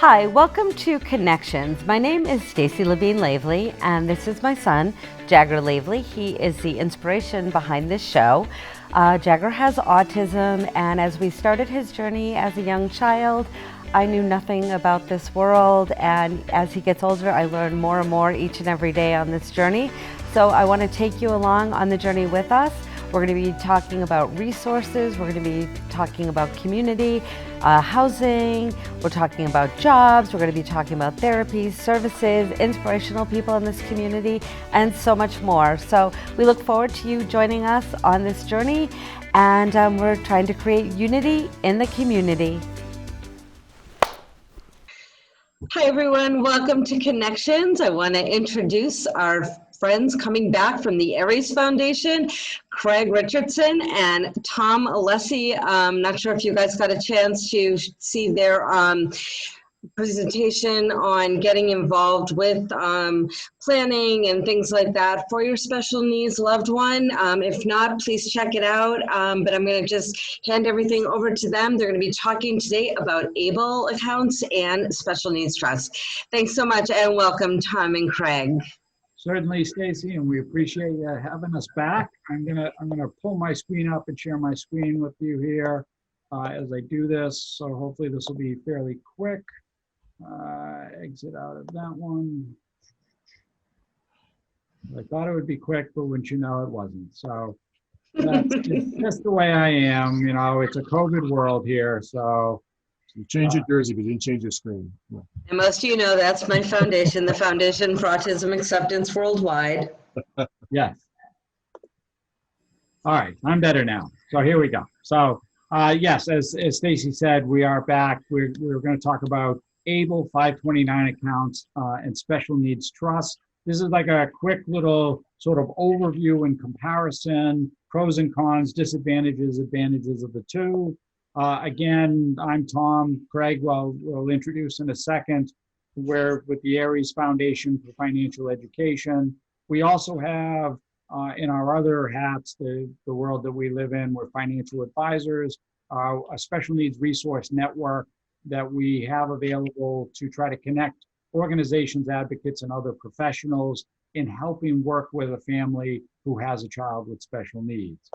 Hi, welcome to Connections. My name is Stacy Levine Lavely, and this is my son, Jagger Lavely. He is the inspiration behind this show. Jagger has autism, and as we started his journey as a young child, I knew nothing about this world, and as he gets older, I learn more and more each and every day on this journey. So I want to take you along on the journey with us. We're going to be talking about resources, we're going to be talking about community, housing, we're talking about jobs, we're going to be talking about therapies, services, inspirational people in this community, and so much more. So we look forward to you joining us on this journey, and we're trying to create unity in the community. Hi everyone, welcome to Connections. I want to introduce our friends coming back from the Aries Foundation, Craig Richardson and Tom Alessi. Not sure if you guys got a chance to see their presentation on getting involved with planning and things like that for your special needs loved one. If not, please check it out. But I'm going to just hand everything over to them. They're going to be talking today about ABLE accounts and special needs trusts. Thanks so much and welcome, Tom and Craig. Certainly, Stacy, and we appreciate you having us back. I'm gonna pull my screen up and share my screen with you here as I do this. So hopefully this will be fairly quick. Exit out of that one. I thought it would be quick, but wouldn't you know, it wasn't. So that's just the way I am. You know, it's a COVID world here, so. You changed your jersey, but you didn't change your screen. Yeah. And most of you know that's my foundation, the Foundation for Autism Acceptance Worldwide. Yes. All right, I'm better now. So here we go. So yes, as Stacy said, we are back. We're going to talk about ABLE 529 accounts and special needs trusts. This is like a quick little sort of overview and comparison, pros and cons, disadvantages, advantages of the two. Again, I'm Tom. Craig we'll introduce in a second. We're with the Aries Foundation for Financial Education. We also have in our other hats, the world that we live in, we're financial advisors, a special needs resource network that we have available to try to connect organizations, advocates, and other professionals in helping work with a family who has a child with special needs.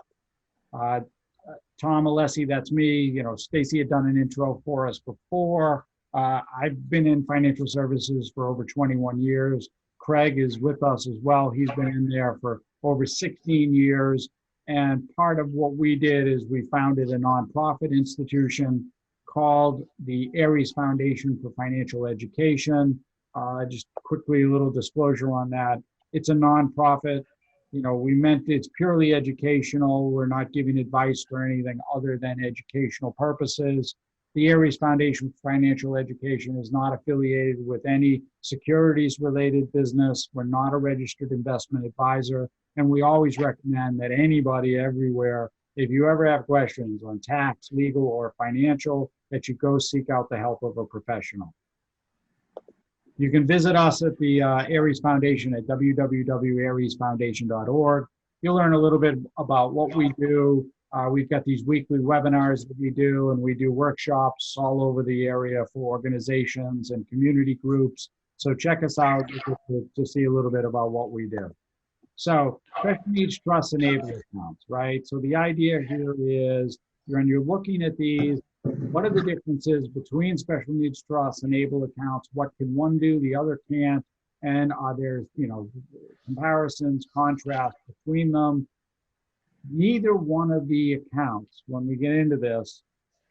Tom Alessi, that's me. You know, Stacy had done an intro for us before. I've been in financial services for over 21 years. Craig is with us as well. He's been in there for over 16 years. And part of what we did is we founded a nonprofit institution called the Aries Foundation for Financial Education. Just quickly, a little disclosure on that. It's a nonprofit. You know, we meant it's purely educational. We're not giving advice for anything other than educational purposes. The Aries Foundation for Financial Education is not affiliated with any securities-related business. We're not a registered investment advisor. And we always recommend that anybody everywhere, if you ever have questions on tax, legal, or financial, that you go seek out the help of a professional. You can visit us at the Aries Foundation at www.ariesfoundation.org. You'll learn a little bit about what we do. We've got these weekly webinars that we do, and we do workshops all over the area for organizations and community groups. So check us out to see a little bit about what we do. So special needs trust and ABLE accounts, right? So the idea here is when you're looking at these, what are the differences between special needs trusts and ABLE accounts? What can one do, the other can't? And are there, you know, comparisons, contrasts between them? Neither one of the accounts, when we get into this,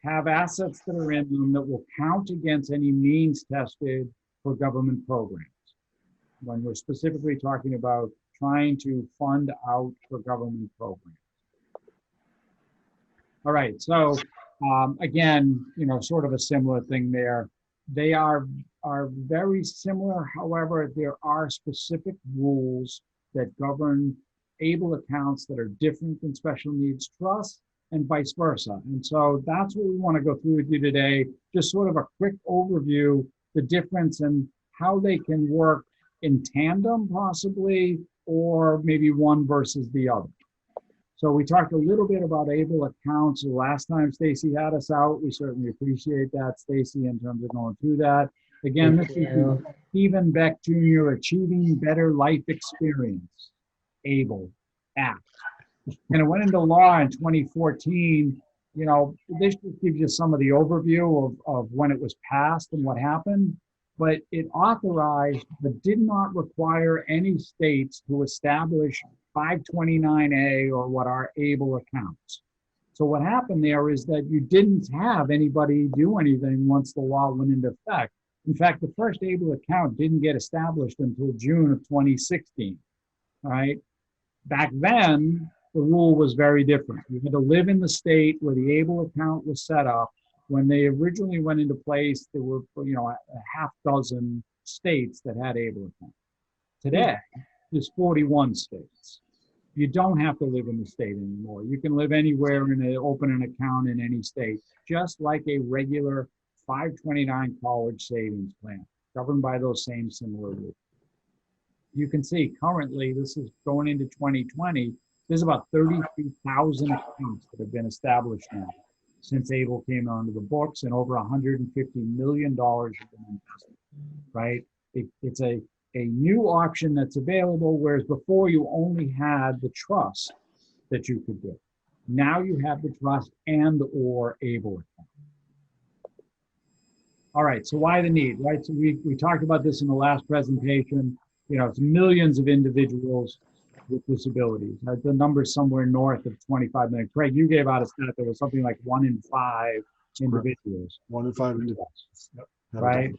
have assets that are in them that will count against any means tested for government programs. When we're specifically talking about trying to fund out for government programs. All right, so again, you know, sort of a similar thing there. They are very similar. However, there are specific rules that govern ABLE accounts that are different than special needs trusts and vice versa. And so that's what we want to go through with you today. Just sort of a quick overview, the difference and how they can work in tandem possibly, or maybe one versus the other. So we talked a little bit about ABLE accounts the last time Stacy had us out. We certainly appreciate that, Stacy, in terms of going through that. Again, Thank this is the you. Stephen Beck Jr. Achieving Better Life Experience, ABLE Act. And it went into law in 2014. You know, this just gives you some of the overview of when it was passed and what happened. But it authorized but did not require any states to establish 529A or what are ABLE accounts. So what happened there is that you didn't have anybody do anything once the law went into effect. In fact, the first ABLE account didn't get established until June of 2016, right? Back then, the rule was very different. You had to live in the state where the ABLE account was set up. When they originally went into place, there were, you know, a half dozen states that had ABLE accounts. Today, there's 41 states. You don't have to live in the state anymore. You can live anywhere and open an account in any state, just like a regular 529 college savings plan, governed by those same similar rules. You can see currently, this is going into 2020, there's about 33,000 accounts that have been established now since ABLE came onto the books, and over $150 million have been invested, right? It's a new option that's available, whereas before you only had the trust that you could do. Now you have the trust and or ABLE account. All right, so why the need, right? So we talked about this in the last presentation. You know, it's millions of individuals with disabilities. The number's somewhere north of 25 million. Craig, you gave out a stat that was something like 1 in 5 individuals. 1 in 5 individuals. Yep. Right?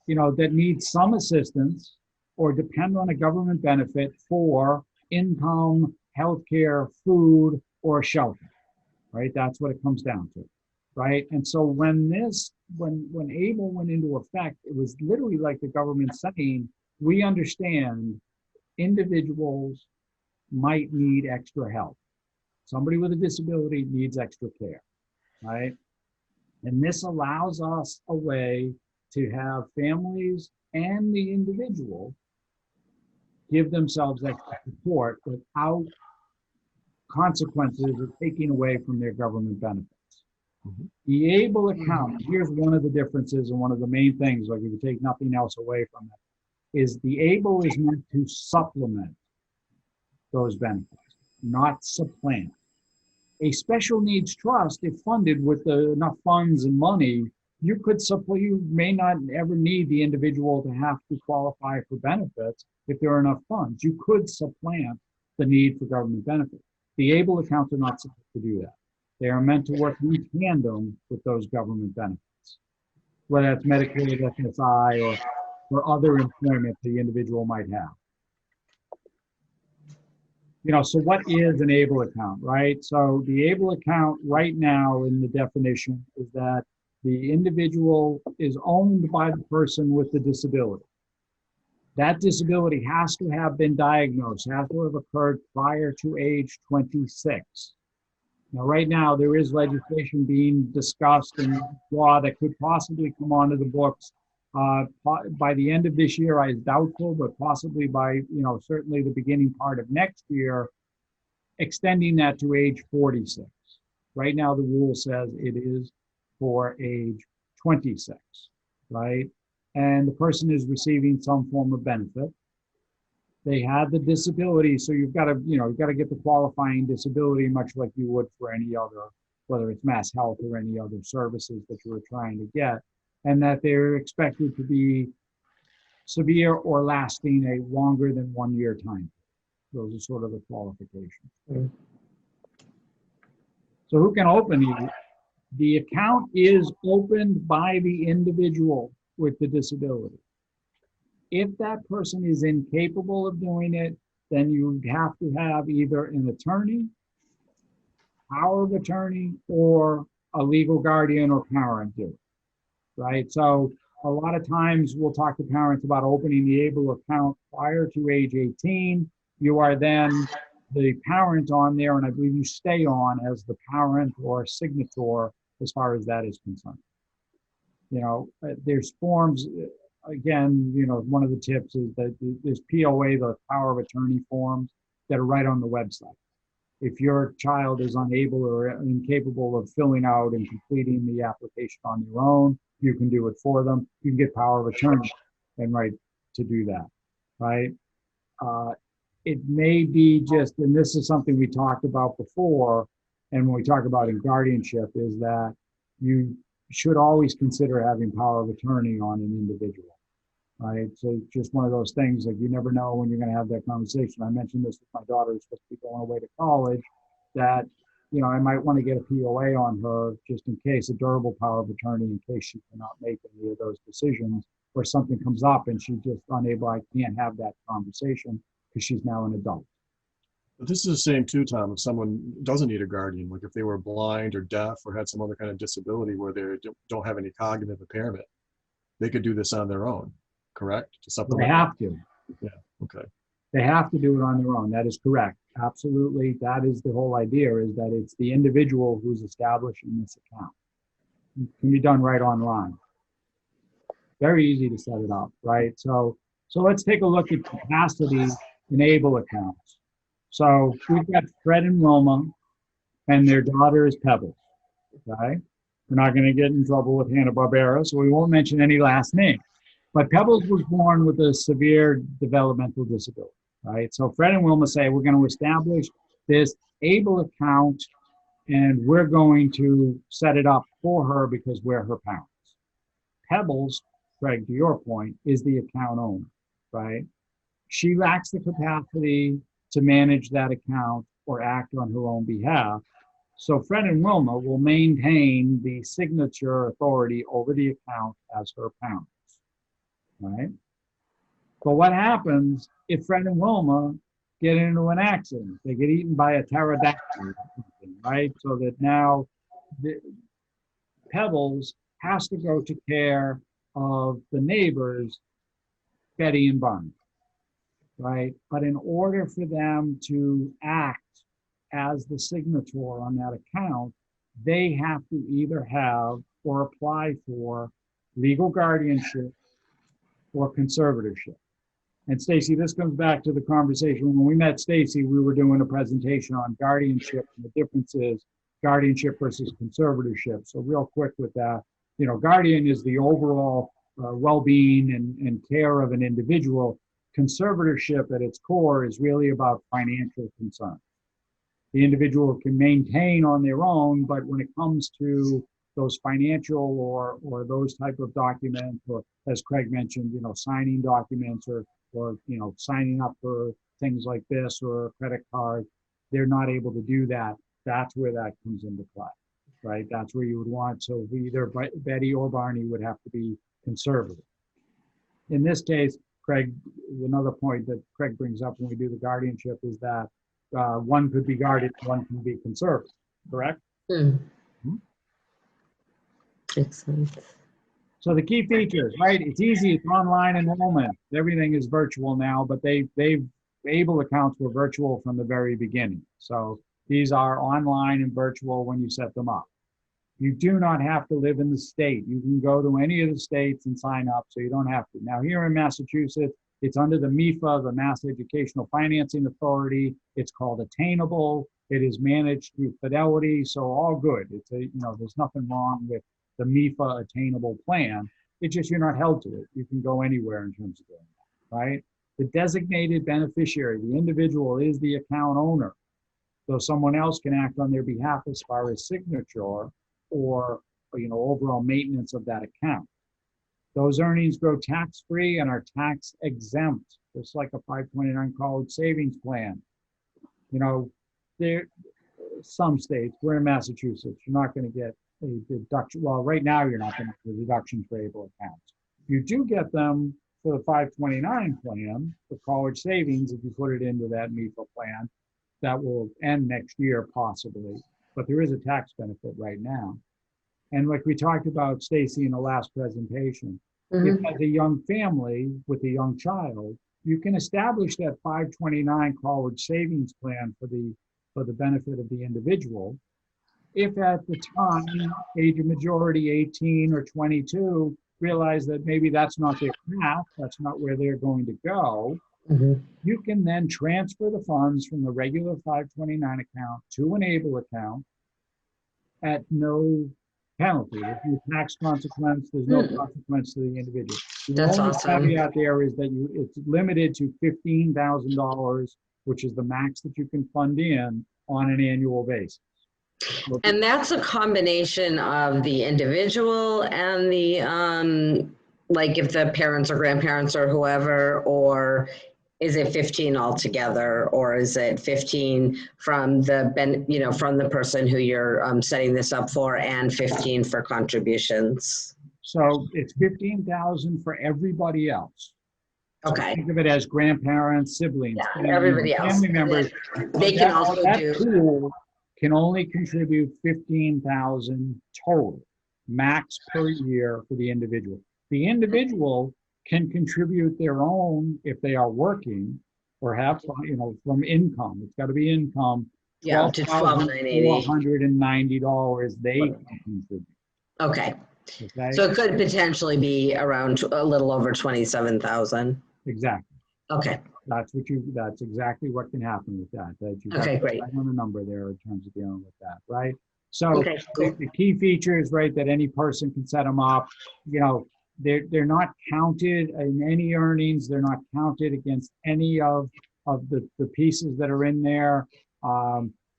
You know, that need some assistance or depend on a government benefit for income, healthcare, food, or shelter, right? That's what it comes down to, right? And so when ABLE went into effect, it was literally like the government saying, we understand individuals might need extra help. Somebody with a disability needs extra care, right? And this allows us a way to have families and the individual give themselves extra support without consequences of taking away from their government benefits. Mm-hmm. The ABLE account, here's one of the differences and one of the main things, like if you take nothing else away from it, is the ABLE is meant to supplement those benefits, not supplant. A special needs trust, if funded with enough funds and money, you may not ever need the individual to have to qualify for benefits if there are enough funds. You could supplant the need for government benefits. The ABLE accounts are not supposed to do that. They are meant to work in tandem with those government benefits, whether that's Medicaid, SSI, or other employment the individual might have. You know, so what is an ABLE account, right? So the ABLE account right now in the definition is that the individual is owned by the person with the disability. That disability has to have been diagnosed, has to have occurred prior to age 26. Now, right now, there is legislation being discussed in law that could possibly come onto the books by the end of this year. I is doubtful, but possibly by, you know, certainly the beginning part of next year, extending that to age 46. Right now, the rule says it is for age 26, right? And the person is receiving some form of benefit. They have the disability, so you've got to get the qualifying disability, much like you would for any other, whether it's Mass Health or any other services that you were trying to get, and that they're expected to be severe or lasting a longer than 1 year time. Those are sort of the qualifications. Mm-hmm. So who can open these? The account is opened by the individual with the disability. If that person is incapable of doing it, then you have to have either an attorney, power of attorney, or a legal guardian or parent do it, right? So a lot of times we'll talk to parents about opening the ABLE account prior to age 18. You are then the parent on there, and I believe you stay on as the parent or signator as far as that is concerned. You know, there's forms. Again, you know, one of the tips is that there's POA, the power of attorney forms that are right on the website. If your child is unable or incapable of filling out and completing the application on their own, you can do it for them. You can get power of attorney and right to do that, right? Uh, it may be just, and this is something we talked about before, and when we talk about in guardianship, is that you should always consider having power of attorney on an individual, right? So just one of those things, like you never know when you're going to have that conversation. I mentioned this with my daughter who's supposed to be going away to college, that, you know, I might want to get a POA on her just in case, a durable power of attorney, in case she cannot make any of those decisions, or something comes up and she's just unable, I can't have that conversation because she's now an adult. But this is the same too, Tom, if someone doesn't need a guardian, like if they were blind or deaf or had some other kind of disability where they don't have any cognitive impairment, they could do this on their own, correct? To They supplement. have to. Yeah, okay. They have to do it on their own. That is correct. Absolutely. That is the whole idea, is that it's the individual who's establishing this account. It can be done right online. Very easy to set it up, right? So let's take a look at capacity enable accounts. So we've got Fred and Wilma, and their daughter is Pebbles, okay? We're not going to get in trouble with Hanna-Barbera, so we won't mention any last name. But Pebbles was born with a severe developmental disability, right? So Fred and Wilma say, we're going to establish this ABLE account, and we're going to set it up for her because we're her parents. Pebbles, Craig, to your point, is the account owner, right? She lacks the capacity to manage that account or act on her own behalf. So Fred and Wilma will maintain the signature authority over the account as her parents, right? But what happens if Fred and Wilma get into an accident? They get eaten by a pterodactyl or something, right? So that now Pebbles has to go to care of the neighbors, Betty and Barney, right? But in order for them to act as the signator on that account, they have to either have or apply for legal guardianship or conservatorship. And Stacy, this comes back to the conversation. When we met Stacy, we were doing a presentation on guardianship and the differences, guardianship versus conservatorship. So real quick with that, you know, guardian is the overall well-being and care of an individual. Conservatorship at its core is really about financial concern. The individual can maintain on their own, but when it comes to those financial or those type of documents, or as Craig mentioned, you know, signing documents or you know, signing up for things like this or a credit card, they're not able to do that. That's where that comes into play, right? That's where you would want, so either Betty or Barney would have to be conservative. In this case, Craig, another point that Craig brings up when we do the guardianship is that one could be guarded, one can be conservative, correct? Excellent. So the key features, right? It's easy, it's online enrollment. Everything is virtual now, but they've ABLE accounts were virtual from the very beginning. So these are online and virtual when you set them up. You do not have to live in the state. You can go to any of the states and sign up, so you don't have to. Now here in Massachusetts, it's under the MIFA, the Mass Educational Financing Authority. It's called Attainable. It is managed through Fidelity, so all good. It's a, you know, there's nothing wrong with the MIFA Attainable plan. It's just you're not held to it. You can go anywhere in terms of doing that, right? The designated beneficiary, the individual is the account owner. So someone else can act on their behalf as far as signature or you know, overall maintenance of that account. Those earnings grow tax-free and are tax exempt, just like a 529 college savings plan. You know, there some states, we're in Massachusetts, you're not going to get a deduction. Well, right now you're not going to get a deduction for ABLE accounts. You do get them for the 529 plan, the college savings, if you put it into that MIFA plan. That will end next year possibly, but there is a tax benefit right now. And like we talked about, Stacy, in the last presentation, if as a young family with a young child, you can establish that 529 college savings plan for the benefit of the individual. If at the time, age of majority, 18 or 22, realize that maybe that's not their path, that's not where they're going to go, you can then transfer the funds from the regular 529 account to an ABLE account at no penalty. There's no tax consequence. There's no consequence to the individual. The That's only awesome. caveat there is that it's limited to $15,000, which is the max that you can fund in on an annual basis. And that's a combination of the individual and the, like if the parents or grandparents or whoever, or is it 15 altogether, or is it 15 from from the person who you're setting this up for, and 15 for contributions? So it's 15,000 for everybody else. So Okay. think of it as grandparents, siblings, Yeah, everybody else. family members. They can also that do. pool can only contribute 15,000 total, max per year for the individual. The individual can contribute their own if they are working or have, from income. It's got to be income. Yeah, to $12,490 they can contribute. Okay. Okay. So it could potentially be around a little over 27,000. Exactly. Okay. That's exactly what can happen with that. You Okay, got great. right on the number there in terms of dealing with that, right? So Okay, cool. the key features, right, that any person can set them up, they're not counted in any earnings. They're not counted against any of the pieces that are in there.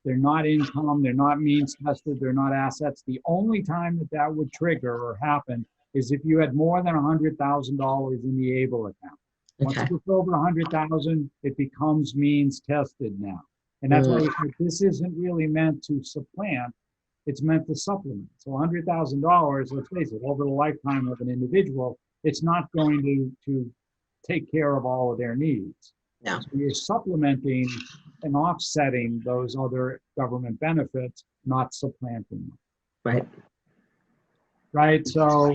They're not income. They're not means tested. They're not assets. The only time that would trigger or happen is if you had more than $100,000 in the ABLE account. Once Okay. it gets over 100,000, it becomes means tested now. And that's why this isn't really meant to supplant. It's meant to supplement. So $100,000, let's face it, over the lifetime of an individual, it's not going to take care of all of their needs. Yeah. So you're supplementing and offsetting those other government benefits, not supplanting them. Right. Right. So,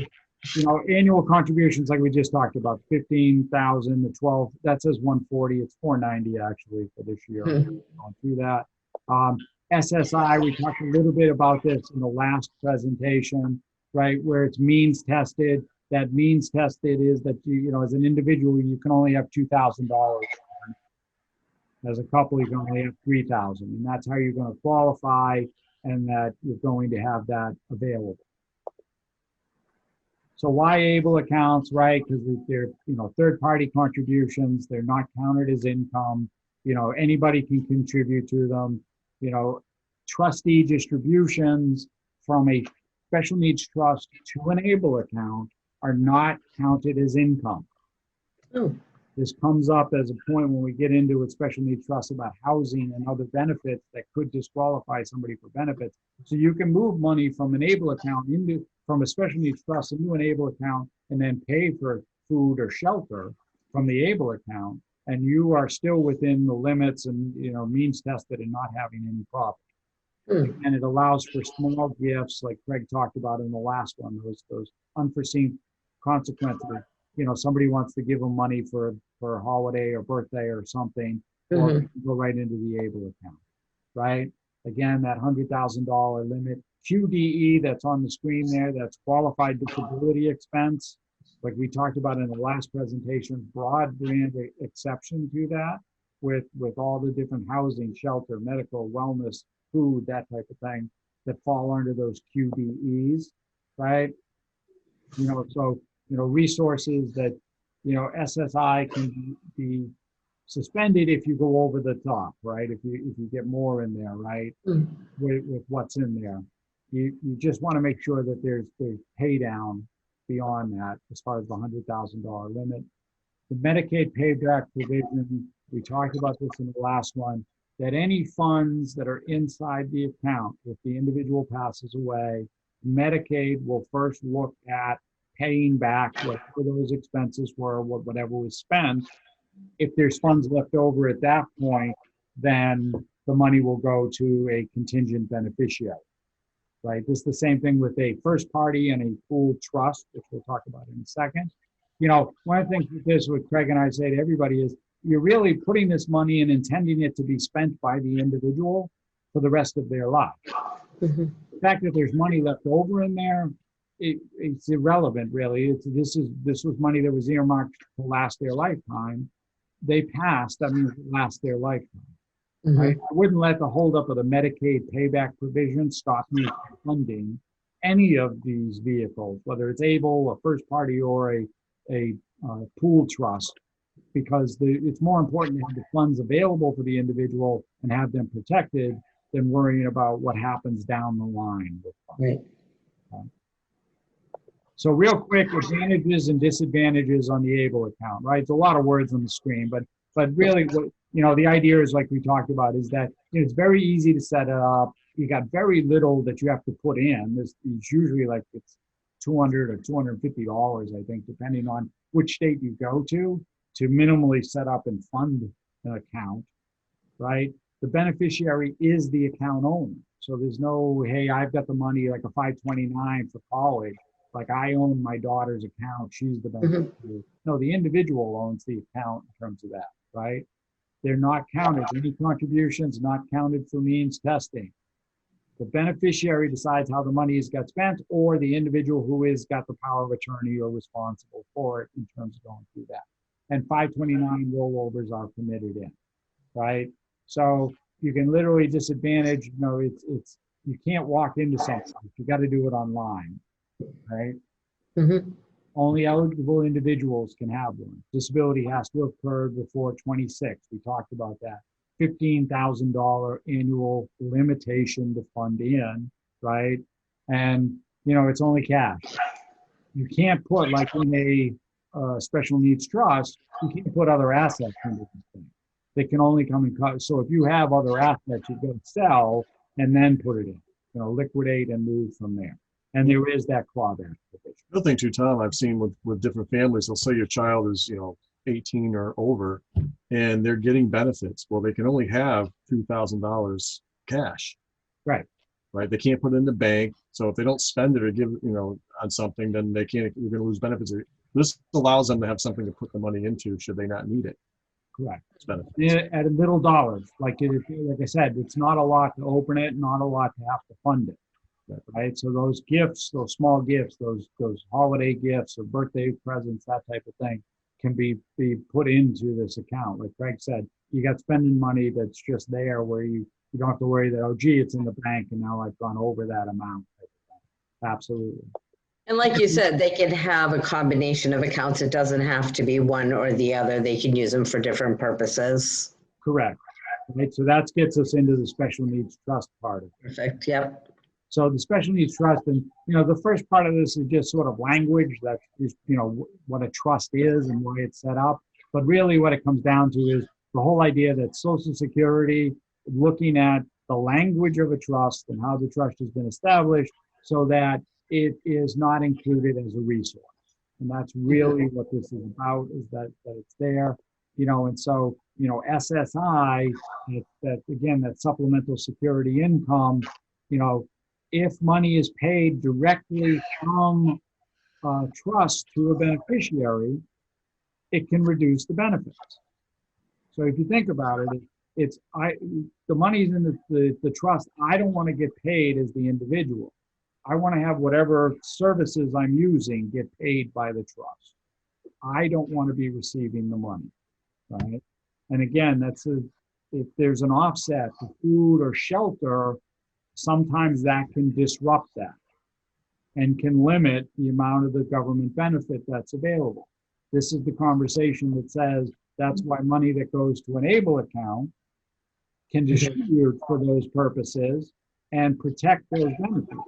annual contributions, like we just talked about, 15,000 to 12, that says 140, it's 490 actually for this year. Going through that. SSI, we talked a little bit about this in the last presentation, right? Where it's means tested. That means tested is that as an individual, you can only have $2,000. As a couple, you can only have $3,000, and that's how you're going to qualify, and that you're going to have that available. So why ABLE accounts, right? Because they're third-party contributions. They're not counted as income. Anybody can contribute to them. Trustee distributions from a special needs trust to an ABLE account are not counted as income. Oh. This comes up as a point when we get into a special needs trust about housing and other benefits that could disqualify somebody for benefits. So you can move money from an ABLE account from a special needs trust into an ABLE account and then pay for food or shelter from the ABLE account, and you are still within the limits and means tested and not having any problem. And it allows for small gifts, like Craig talked about in the last one, those unforeseen consequences. Somebody wants to give them money for a holiday or birthday or something, or it can go right into the ABLE account, right? Again, that $100,000 limit. QDE that's on the screen there, that's qualified disability expense. Like we talked about in the last presentation, broad brand exception to that with all the different housing, shelter, medical, wellness, food, that type of thing that fall under those QDEs, right? Resources that, SSI can be suspended if you go over the top, right? If you get more in there, right? With what's in there. You just want to make sure that there's pay down beyond that as far as the $100,000 limit. The Medicaid payback provision, we talked about this in the last one, that any funds that are inside the account, if the individual passes away, Medicaid will first look at paying back whatever those expenses were, whatever was spent. If there's funds left over at that point, then the money will go to a contingent beneficiary, right? This is the same thing with a first party and a pooled trust, which we'll talk about in a second. One of the things with this, what Craig and I say to everybody is, you're really putting this money and intending it to be spent by the individual for the rest of their life. The fact that there's money left over in there, it's irrelevant, really. This was money that was earmarked to last their lifetime. They passed, that means it lasts their lifetime. Right? I wouldn't let the holdup of the Medicaid payback provision stop me from funding any of these vehicles, whether it's able, a first party, or a pool trust, because it's more important to have the funds available for the individual and have them protected than worrying about what happens down the line with funds. Right. So real quick, advantages and disadvantages on the ABLE account, right? It's a lot of words on the screen, but really what, the idea is, like we talked about, is that it's very easy to set it up. You got very little that you have to put in. It's usually like it's $200 or $250, I think, depending on which state you go to minimally set up and fund an account, right? The beneficiary is the account owner. So there's no, hey, I've got the money like a 529 for college. Like I own my daughter's account, she's the beneficiary. No, the individual owns the account in terms of that, right? They're not counted. Any contributions not counted for means testing. The beneficiary decides how the money got spent, or the individual who is got the power of attorney or responsible for it in terms of going through that. And 529 rollovers are permitted in, right? So you can literally disadvantage, it's you can't walk into something. You got to do it online, right? Mm-hmm. Only eligible individuals can have one. Disability has to have occurred before 26. We talked about that. $15,000 annual limitation to fund in, right? And, it's only cash. You can't put, like in a special needs trust, you can't put other assets into this thing. They can only come and cut. So if you have other assets, you go sell and then put it in, liquidate and move from there. And there is that clawback provision. The other thing too, Tom, I've seen with different families, they'll say your child is, 18 or over and they're getting benefits. Well, they can only have $2,000 cash. Right. Right. They can't put it in the bank. So if they don't spend it or give, on something, then they're going to lose benefits. This allows them to have something to put the money into should they not need it. Correct. At a little dollars, like I said, it's not a lot to open it, not a lot to have to fund it. Right. So those gifts, those small gifts, those holiday gifts or birthday presents, that type of thing can be put into this account. Like Craig said, you got spending money that's just there where you don't have to worry that, oh, gee, it's in the bank and now I've gone over that amount. Absolutely. And like you said, they can have a combination of accounts. It doesn't have to be one or the other. They can use them for different purposes. Correct. Right. So that gets us into the special needs trust part of it. Perfect. Yep. So the special needs trust, and the first part of this is just sort of language that is, what a trust is and why it's set up. But really what it comes down to is the whole idea that Social Security, looking at the language of a trust and how the trust has been established so that it is not included as a resource. And that's really what this is about, is that it's there, and so, SSI, that supplemental security income, if money is paid directly from trust to a beneficiary, it can reduce the benefits. So if you think about it, the money's in the trust. I don't want to get paid as the individual. I want to have whatever services I'm using get paid by the trust. I don't want to be receiving the money, right? And again, if there's an offset to food or shelter, sometimes that can disrupt that and can limit the amount of the government benefit that's available. This is the conversation that says that's why money that goes to an ABLE account can distribute for those purposes and protect those benefits.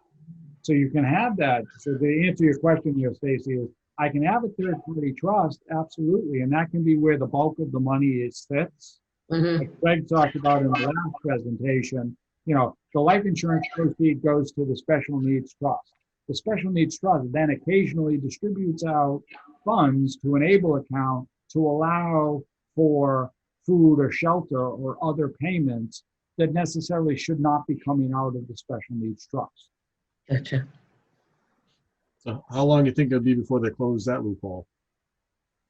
So you can have that. So the answer to your question here, Stacy, is I can have a third-party trust, absolutely, and that can be where the bulk of the money sits. Like Greg talked about in the last presentation, the life insurance proceed goes to the special needs trust. The special needs trust then occasionally distributes out funds to an ABLE account to allow for food or shelter or other payments that necessarily should not be coming out of the special needs trust. Gotcha. So how long do you think it'll be before they close that loophole?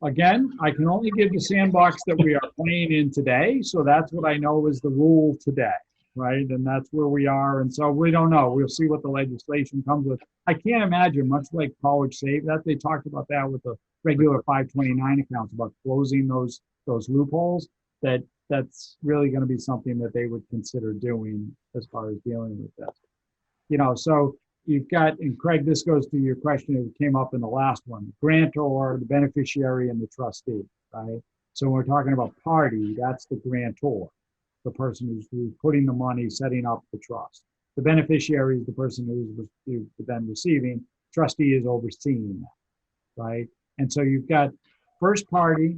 Again, I can only give the sandbox that we are playing in today. So that's what I know is the rule today, right? And that's where we are. And so we don't know. We'll see what the legislation comes with. I can't imagine, much like College Save, that they talked about that with the regular 529 accounts, about closing those loopholes, that's really going to be something that they would consider doing as far as dealing with this. So, you've got, and Craig, this goes to your question that came up in the last one, grantor, the beneficiary, and the trustee, right? So when we're talking about party, that's the grantor, the person who's putting the money, setting up the trust. The beneficiary is the person who's then receiving. Trustee is overseeing that, right? And so you've got first party,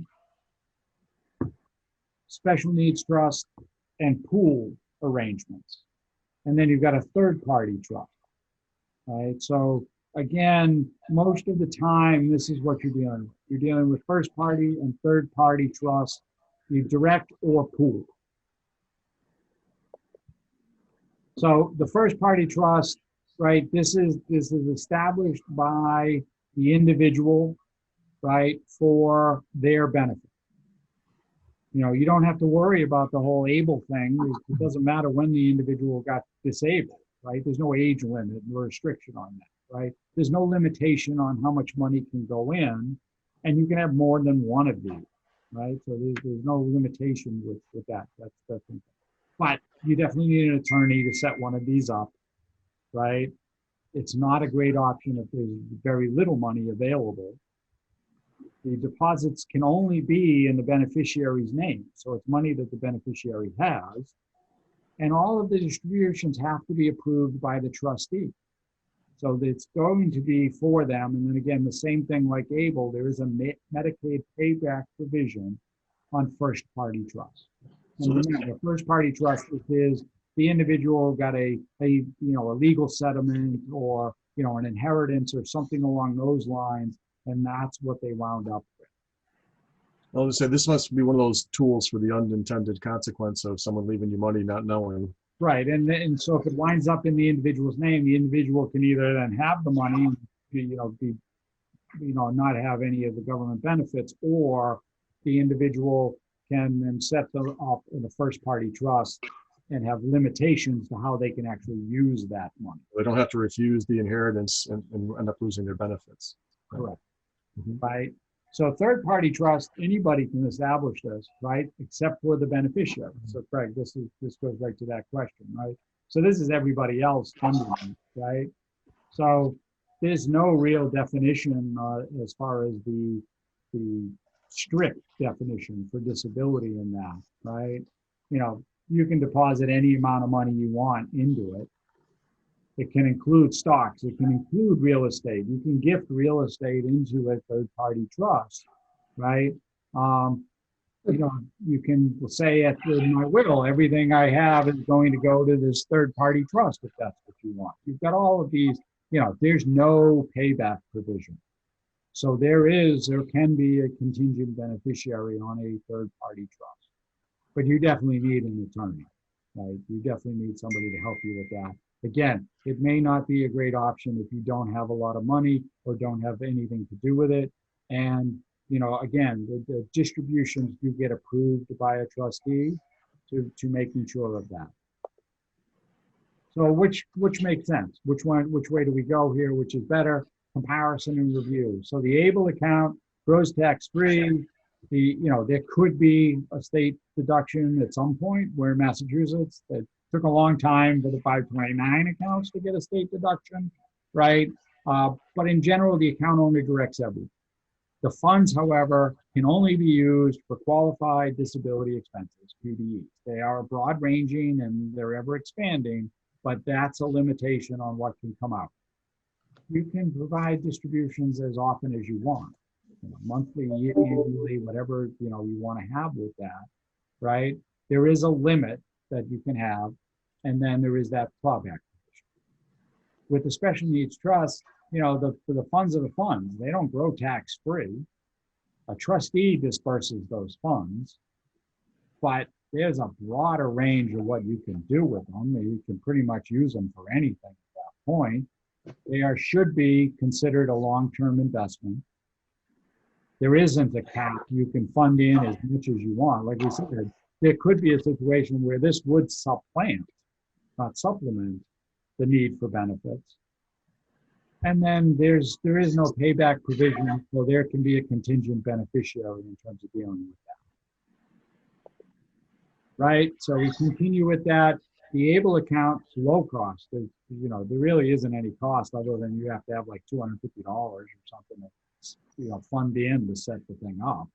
special needs trust, and pool arrangements. And then you've got a third party trust, right? So again, most of the time, this is what you're dealing with. You're dealing with first party and third party trust, you direct or pool. So the first party trust, right, this is established by the individual, right, for their benefit. You know, you don't have to worry about the whole able thing. It doesn't matter when the individual got disabled, right? There's no age limit or restriction on that, right? There's no limitation on how much money can go in, and you can have more than one of these, right? So there's no limitation with that. That's the thing. But you definitely need an attorney to set one of these up, right? It's not a great option if there's very little money available. The deposits can only be in the beneficiary's name. So it's money that the beneficiary has. And all of the distributions have to be approved by the trustee. So it's going to be for them. And then again, the same thing like ABLE, there is a Medicaid payback provision on first party trust. And remember, the first party trust is the individual got a legal settlement or an inheritance or something along those lines, and that's what they wound up with. I'll just say this must be one of those tools for the unintended consequence of someone leaving you money not knowing. Right, and so if it winds up in the individual's name, the individual can either then have the money, not have any of the government benefits, or the individual can then set them up in a first party trust and have limitations to how they can actually use that money. They don't have to refuse the inheritance and end up losing their benefits. Correct. Mm-hmm. Right. So third party trust, anybody can establish this, right? Except for the beneficiary. So Craig, this goes right to that question, right? So this is everybody else funding, right? So there's no real definition as far as the strict definition for disability in that, right? You can deposit any amount of money you want into it. It can include stocks. It can include real estate. You can gift real estate into a third-party trust, right? You can say in my will, everything I have is going to go to this third-party trust if that's what you want. You've got all of these, there's no payback provision. So there can be a contingent beneficiary on a third-party trust. But you definitely need an attorney, right? You definitely need somebody to help you with that. Again, it may not be a great option if you don't have a lot of money or don't have anything to do with it. And, again, the distributions do get approved by a trustee to making sure of that. So which makes sense? Which way do we go here? Which is better? Comparison and review. So the ABLE account grows tax-free. There could be a state deduction at some point where Massachusetts, it took a long time for the 529 accounts to get a state deduction, right? But in general, the account only directs everything. The funds, however, can only be used for qualified disability expenses, PDEs. They are broad ranging and they're ever expanding, but that's a limitation on what can come out. You can provide distributions as often as you want. Monthly, annually, whatever you want to have with that, right? There is a limit that you can have, and then there is that clawback provision. With the special needs trust, the funds are the funds. They don't grow tax-free. A trustee disperses those funds, but there's a broader range of what you can do with them. You can pretty much use them for anything at that point. They should be considered a long-term investment. There isn't a cap. You can fund in as much as you want. Like we said, there could be a situation where this would supplant, not supplement, the need for benefits. And then there is no payback provision, so there can be a contingent beneficiary in terms of dealing with that. Right? So we continue with that. the ABLE account is low cost. There really isn't any cost other than you have to have like $250 or something to, fund in to set the thing up.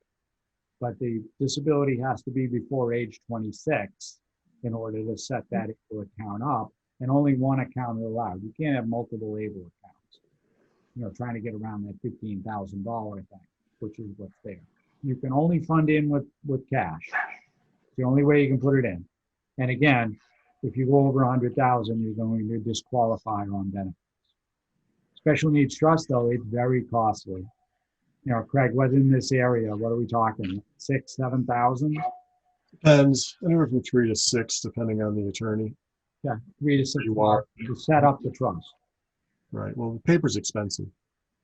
But the disability has to be before age 26 in order to set that ABLE account up, and only one account is allowed. You can't have multiple ABLE accounts, trying to get around that $15,000 thing, which is what's there. You can only fund in with cash. It's the only way you can put it in. And again, if you go over 100,000, you're going to disqualify on benefits. Special needs trust, though, it's very costly. Craig, what's in this area? What are we talking? 6,000, 7,000? Depends, anywhere from 3 to 6, depending on the attorney. Yeah, 3 to 6 You are. to set up the trust. Right. Well, the paper's expensive.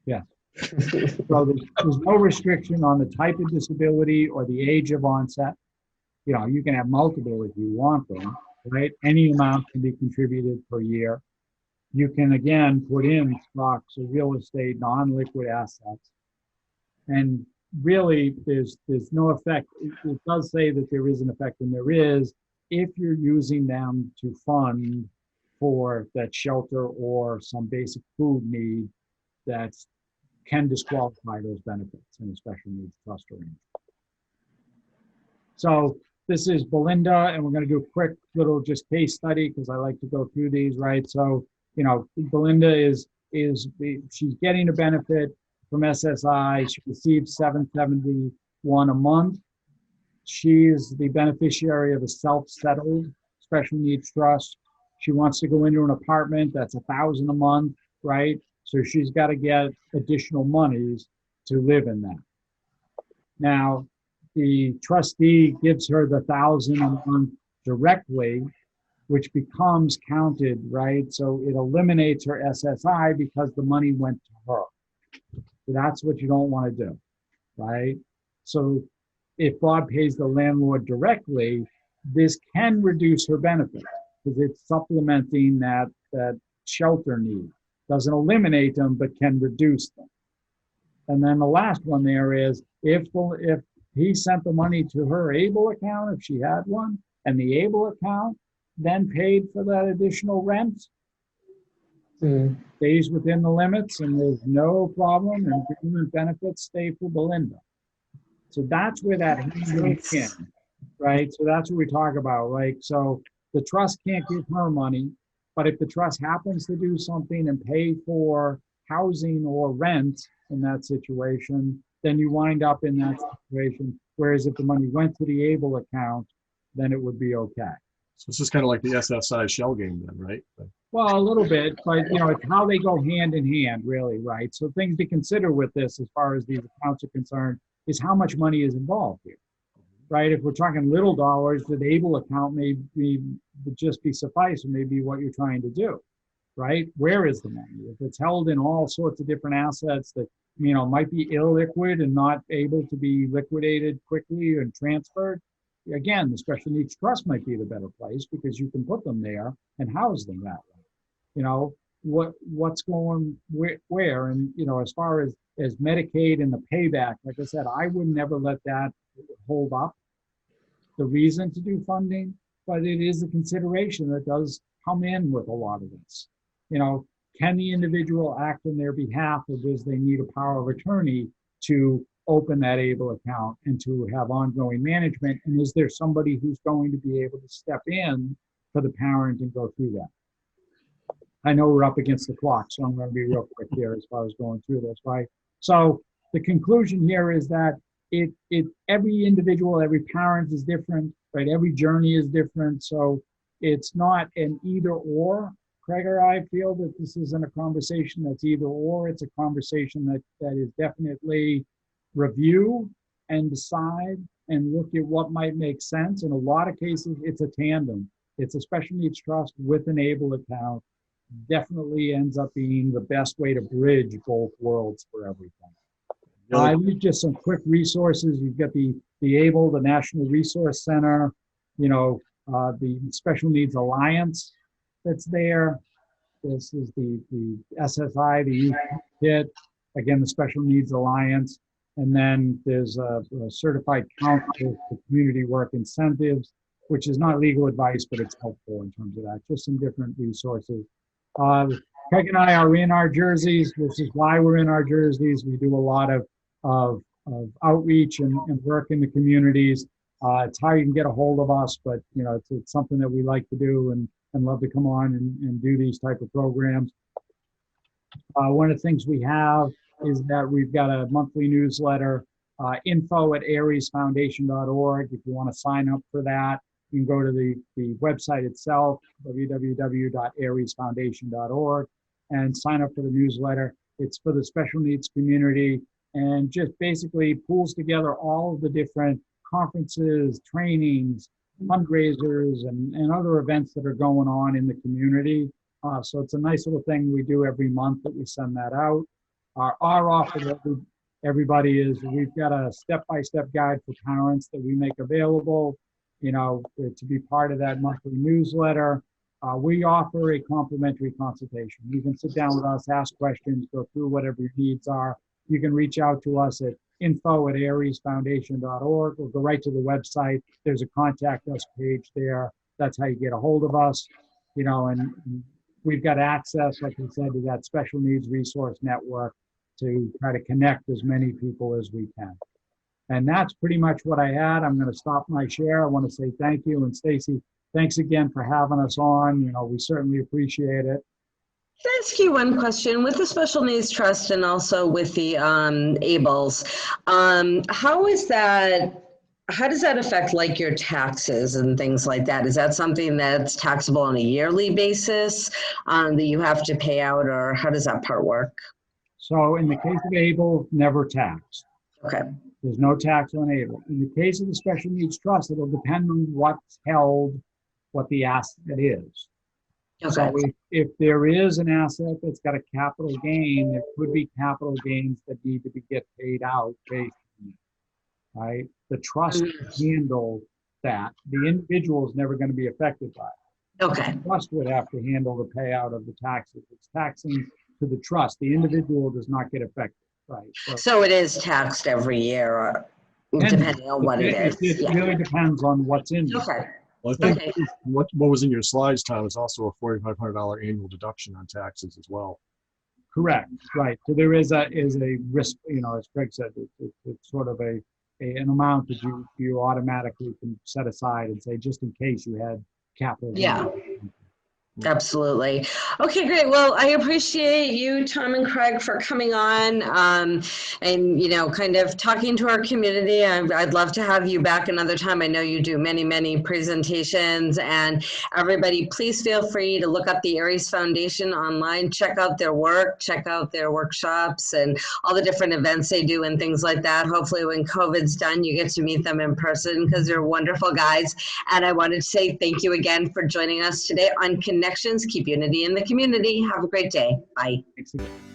Yeah. So there's no restriction on the type of disability or the age of onset. You can have multiple if you want them, right? Any amount can be contributed per year. You can, again, put in stocks or real estate, non-liquid assets. And really, there's no effect. It does say that there is an effect, and there is if you're using them to fund for that shelter or some basic food need that can disqualify those benefits in a special needs trust arrangement. So this is Belinda, and we're going to do a quick little just case study because I like to go through these, right? So, Belinda she's getting a benefit from SSI. She receives $771 a month. She is the beneficiary of a self-settled special needs trust. She wants to go into an apartment that's $1,000 a month, right? So she's got to get additional monies to live in that. Now, the trustee gives her the $1,000 a month directly, which becomes counted, right? So it eliminates her SSI because the money went to her. So that's what you don't want to do, right? So if Bob pays the landlord directly, this can reduce her benefits because it's supplementing that shelter need. Doesn't eliminate them, but can reduce them. And then the last one there is if he sent the money to her ABLE account, if she had one, and the ABLE account then paid for that additional rent, stays within the limits, and there's no problem, and government benefits stay for Belinda. So that's where that hangs in, right? So that's what we talk about, right? So the trust can't give her money, but if the trust happens to do something and pay for housing or rent in that situation, then you wind up in that situation. Whereas if the money went to the ABLE account, then it would be okay. So it's just kind of like the SSI shell game then, right? Well, a little bit, but it's how they go hand in hand, really, right? So things to consider with this as far as these accounts are concerned is how much money is involved here, right? If we're talking little dollars, the ABLE account may just be suffice, or maybe what you're trying to do, right? Where is the money? If it's held in all sorts of different assets that, might be illiquid and not able to be liquidated quickly and transferred, again, the special needs trust might be the better place because you can put them there and house them that way. What's going where, and as far as Medicaid and the payback, like I said, I would never let that hold up the reason to do funding, but it is a consideration that does come in with a lot of this. Can the individual act on their behalf, or does they need a power of attorney to open that ABLE account and to have ongoing management? And is there somebody who's going to be able to step in for the parent and go through that? I know we're up against the clock, so I'm going to be real quick here as far as going through this, right? So the conclusion here is that every individual, every parent is different, right? Every journey is different. So it's not an either or. Craig or I feel that this isn't a conversation that's either or. It's a conversation that is definitely review and decide and look at what might make sense. In a lot of cases, it's a tandem. It's a special needs trust with an ABLE account. Definitely ends up being the best way to bridge both worlds for everything. I need just some quick resources. You've got the ABLE, the National Resource Center, the Special Needs Alliance that's there. This is the SSI, the Youth Kit, again, the Special Needs Alliance. And then there's a certified counsel for community work incentives. which is not legal advice, but it's helpful in terms of that. Just some different resources. Craig and I are in our jerseys. This is why we're in our jerseys. We do a lot of outreach and work in the communities. It's how you can get a hold of us, but it's something that we like to do and love to come on and do these type of programs. One of the things we have is that we've got a monthly newsletter, info@aresfoundation.org. If you want to sign up for that, you can go to the website itself, www.aresfoundation.org, and sign up for the newsletter. It's for the special needs community and just basically pulls together all of the different conferences, trainings, fundraisers, and other events that are going on in the community. So it's a nice little thing we do every month that we send that out. Our offer to everybody is we've got a step-by-step guide for parents that we make available, to be part of that monthly newsletter. We offer a complimentary consultation. You can sit down with us, ask questions, go through whatever your needs are. You can reach out to us at info@aresfoundation.org or go right to the website. There's a contact us page there. That's how you get a hold of us, and we've got access, like I said, to that special needs resource network to try to connect as many people as we can. And that's pretty much what I had. I'm going to stop my share. I want to say thank you. And Stacy, thanks again for having us on. We certainly appreciate it. Can I ask you one question? With the Special Needs Trust and also with the ABLES, how does that affect like your taxes and things like that? Is that something that's taxable on a yearly basis that you have to pay out, or how does that part work? So in the case of ABLE, never taxed. Okay. There's no tax on ABLE. In the case of the Special Needs Trust, it'll depend on what's held, what the asset is. Okay. So if there is an asset that's got a capital gain, there could be capital gains that need to get paid out based on it, right? The trust handle that. The individual is never going to be affected by it. Okay. The trust would have to handle the payout of the taxes. It's taxing to the trust. The individual does not get affected, right? So it is taxed every year, depending on what it is. It really depends on what's in there. Okay. Well, I think what was in your slides, Tom, is also a $4,500 annual deduction on taxes as well. Correct. Right. So there is a risk. As Craig said, it's sort of an amount that you automatically can set aside and say just in case you had capital. Yeah. Absolutely. Okay, great. Well, I appreciate you, Tom and Craig, for coming on and, kind of talking to our community. I'd love to have you back another time. I know you do many, many presentations, and everybody, please feel free to look up the Ares Foundation online, check out their work, check out their workshops and all the different events they do and things like that. Hopefully when COVID's done, you get to meet them in person because they're wonderful guys. And I wanted to say thank you again for joining us today on Connections. Keep unity in the community. Have a great day. Bye. Thanks again.